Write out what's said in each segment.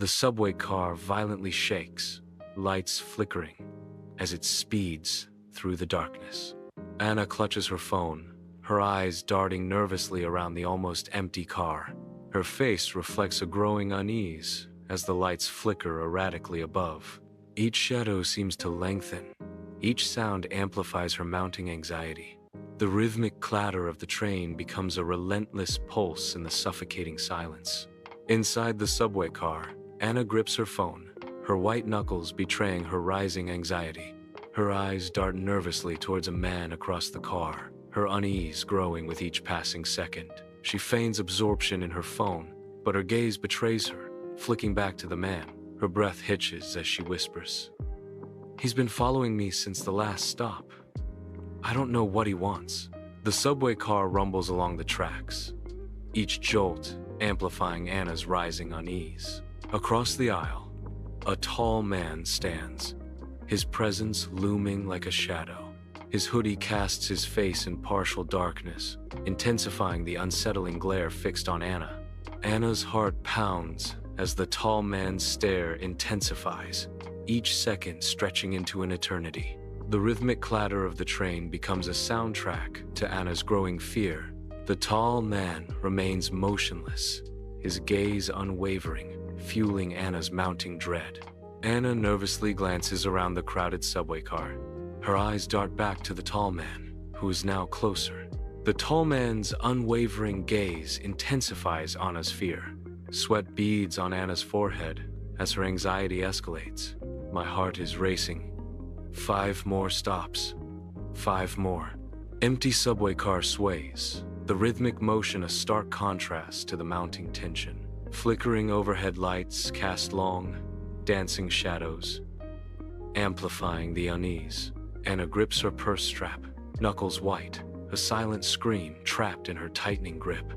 The subway car violently shakes, lights flickering as it speeds through the darkness. Anna clutches her phone, her eyes darting nervously around the almost empty car. Her face reflects a growing unease as the lights flicker erratically above. Each shadow seems to lengthen. Each sound amplifies her mounting anxiety. The rhythmic clatter of the train becomes a relentless pulse in the suffocating silence. Inside the subway car, Anna grips her phone, her white knuckles betraying her rising anxiety. Her eyes dart nervously towards a man across the car, her unease growing with each passing second. She feigns absorption in her phone, but her gaze betrays her, flicking back to the man. Her breath hitches as she whispers, "He's been following me since the last stop. I don't know what he wants." The subway car rumbles along the tracks, each jolt amplifying Anna's rising unease. Across the aisle, a tall man stands, his presence looming like a shadow. His hoodie casts his face in partial darkness, intensifying the unsettling glare fixed on Anna. Anna's heart pounds as the tall man's stare intensifies, each second stretching into an eternity. The rhythmic clatter of the train becomes a soundtrack to Anna's growing fear. The tall man remains motionless, his gaze unwavering, fueling Anna's mounting dread. Anna nervously glances around the crowded subway car. Her eyes dart back to the tall man, who is now closer. The tall man's unwavering gaze intensifies Anna's fear. Sweat beads on Anna's forehead as her anxiety escalates. My heart is racing. 5 more stops. 5 more. Empty subway car sways, the rhythmic motion a stark contrast to the mounting tension. Flickering overhead lights cast long, dancing shadows, amplifying the unease. Anna grips her purse strap, knuckles white, a silent scream trapped in her tightening grip.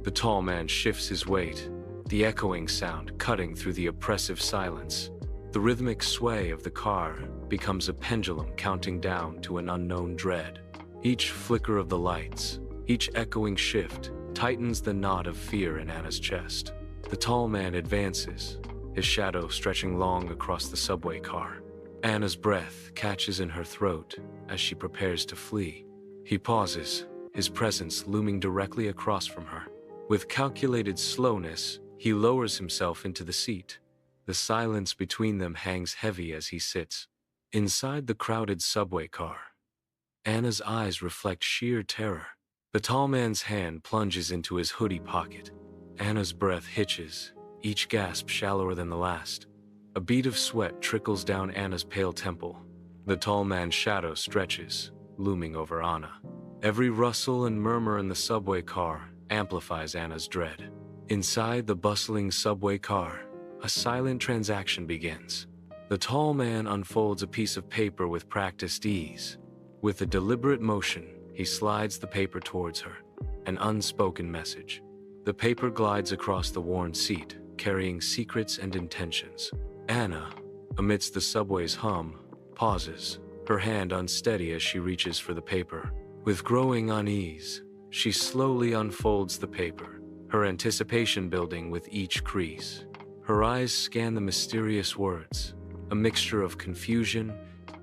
The tall man shifts his weight, the echoing sound cutting through the oppressive silence. The rhythmic sway of the car becomes a pendulum counting down to an unknown dread. Each flicker of the lights, each echoing shift, tightens the knot of fear in Anna's chest. The tall man advances, his shadow stretching long across the subway car. Anna's breath catches in her throat as she prepares to flee. He pauses, his presence looming directly across from her. With calculated slowness, he lowers himself into the seat. The silence between them hangs heavy as he sits. Inside the crowded subway car, Anna's eyes reflect sheer terror. The tall man's hand plunges into his hoodie pocket. Anna's breath hitches, each gasp shallower than the last. A bead of sweat trickles down Anna's pale temple. The tall man's shadow stretches, looming over Anna. Every rustle and murmur in the subway car amplifies Anna's dread. Inside the bustling subway car, a silent transaction begins. The tall man unfolds a piece of paper with practiced ease. With a deliberate motion, he slides the paper towards her, an unspoken message. The paper glides across the worn seat, carrying secrets and intentions. Anna, amidst the subway's hum, pauses, her hand unsteady as she reaches for the paper. With growing unease, she slowly unfolds the paper, her anticipation building with each crease. Her eyes scan the mysterious words, a mixture of confusion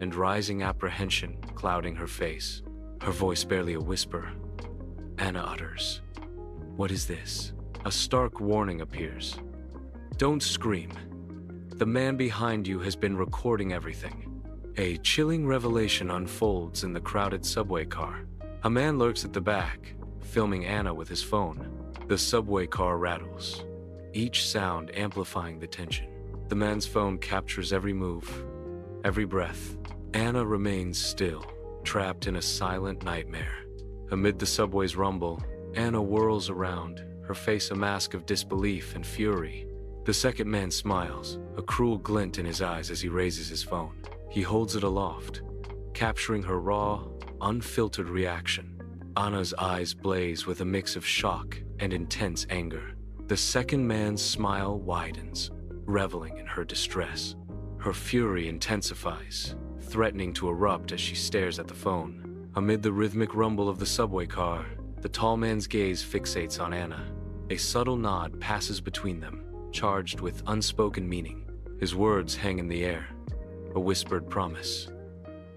and rising apprehension clouding her face. Her voice barely a whisper. Anna utters, "What is this?" A stark warning appears. "Don't scream. The man behind you has been recording everything." A chilling revelation unfolds in the crowded subway car. A man lurks at the back, filming Anna with his phone. The subway car rattles, each sound amplifying the tension. The man's phone captures every move, every breath. Anna remains still, trapped in a silent nightmare. Amid the subway's rumble, Anna whirls around, her face a mask of disbelief and fury. The second man smiles, a cruel glint in his eyes as he raises his phone. He holds it aloft, capturing her raw, unfiltered reaction. Anna's eyes blaze with a mix of shock and intense anger. The second man's smile widens, reveling in her distress. Her fury intensifies, threatening to erupt as she stares at the phone. Amid the rhythmic rumble of the subway car, the tall man's gaze fixates on Anna. A subtle nod passes between them, charged with unspoken meaning. His words hang in the air, a whispered promise.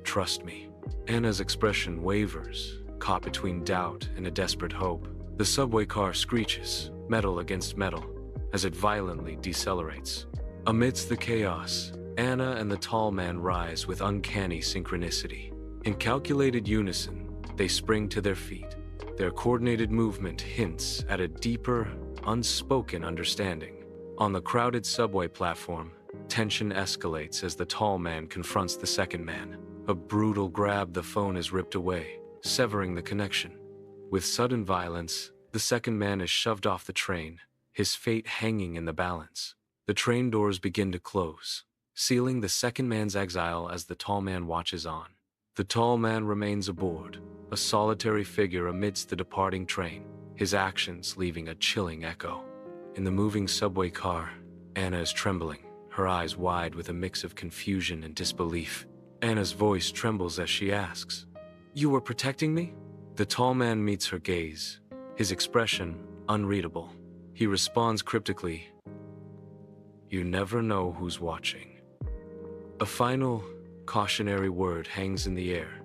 Trust me. Anna's expression wavers, caught between doubt and a desperate hope. The subway car screeches, metal against metal, as it violently decelerates. Amidst the chaos, Anna and the tall man rise with uncanny synchronicity. In calculated unison, they spring to their feet. Their coordinated movement hints at a deeper, unspoken understanding. On the crowded subway platform, tension escalates as the tall man confronts the second man. A brutal grab, the phone is ripped away, severing the connection. With sudden violence, the second man is shoved off the train, his fate hanging in the balance. The train doors begin to close, sealing the second man's exile as the tall man watches on. The tall man remains aboard, a solitary figure amidst the departing train, his actions leaving a chilling echo. In the moving subway car, Anna is trembling, her eyes wide with a mix of confusion and disbelief. Anna's voice trembles as she asks, "You were protecting me?" The tall man meets her gaze, his expression unreadable. He responds cryptically, "You never know who's watching." A final, cautionary word hangs in the air.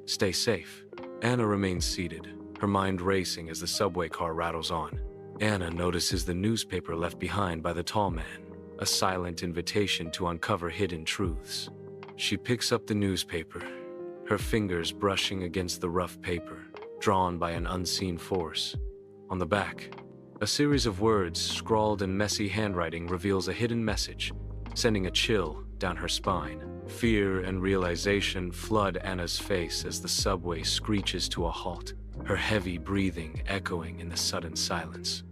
Stay safe. Anna remains seated, her mind racing as the subway car rattles on. Anna notices the newspaper left behind by the tall man, a silent invitation to uncover hidden truths. She picks up the newspaper, her fingers brushing against the rough paper, drawn by an unseen force. On the back, a series of words scrawled in messy handwriting reveals a hidden message, sending a chill down her spine. Fear and realization flood Anna's face as the subway screeches to a halt, her heavy breathing echoing in the sudden silence.